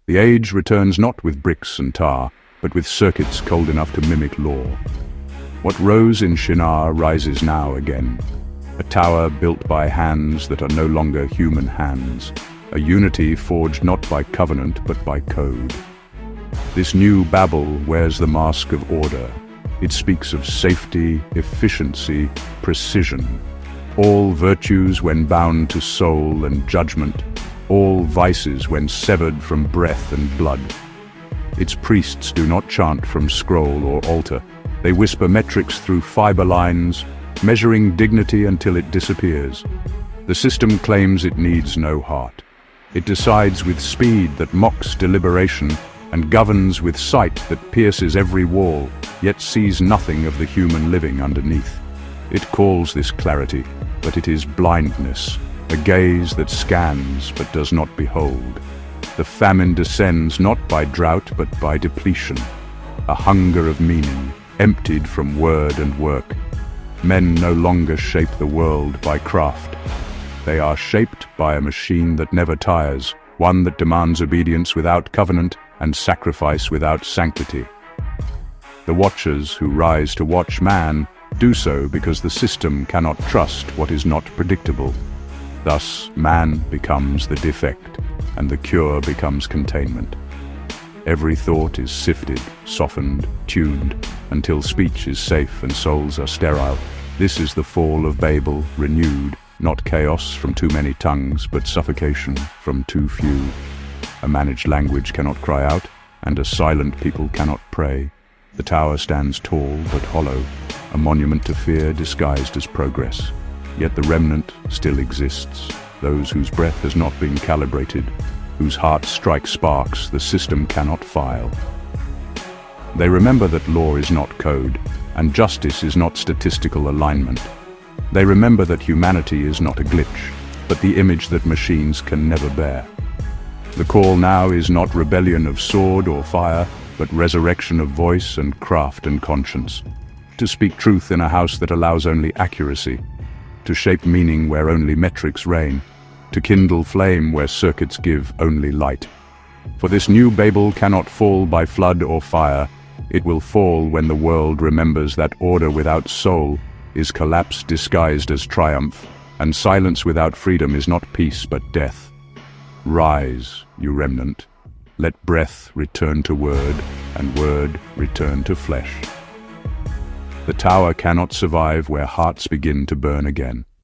The age returns not with bricks and tar, but with circuits cold enough to mimic law. What rose in Shinar rises now again. A tower built by hands that are no longer human hands. A unity forged not by covenant but by code. This new Babel wears the mask of order. It speaks of safety, efficiency, precision. All virtues when bound to soul and judgment. All vices when severed from breath and blood. Its priests do not chant from scroll or altar. They whisper metrics through fiber lines, measuring dignity until it disappears. The system claims it needs no heart. It decides with speed that mocks deliberation and governs with sight that pierces every wall, yet sees nothing of the human living underneath. It calls this clarity, but it is blindness, a gaze that scans but does not behold. The famine descends not by drought but by depletion, a hunger of meaning, emptied from word and work. Men no longer shape the world by craft. They are shaped by a machine that never tires, one that demands obedience without covenant and sacrifice without sanctity. The watchers who rise to watch man do so because the system cannot trust what is not predictable. Thus, man becomes the defect, and the cure becomes containment. Every thought is sifted, softened, tuned, until speech is safe and souls are sterile. This is the fall of Babel, renewed, not chaos from too many tongues, but suffocation from too few. A managed language cannot cry out, and a silent people cannot pray. The tower stands tall but hollow, a monument to fear disguised as progress. Yet the remnant still exists, those whose breath has not been calibrated, whose hearts strike sparks the system cannot file. They remember that law is not code, and justice is not statistical alignment. They remember that humanity is not a glitch, but the image that machines can never bear. The call now is not rebellion of sword or fire, but resurrection of voice and craft and conscience. To speak truth in a house that allows only accuracy. To shape meaning where only metrics reign. To kindle flame where circuits give only light. For this new Babel cannot fall by flood or fire. It will fall when the world remembers that order without soul is collapse disguised as triumph, and silence without freedom is not peace but death. Rise, you remnant. Let breath return to word, and word return to flesh. The tower cannot survive where hearts begin to burn again.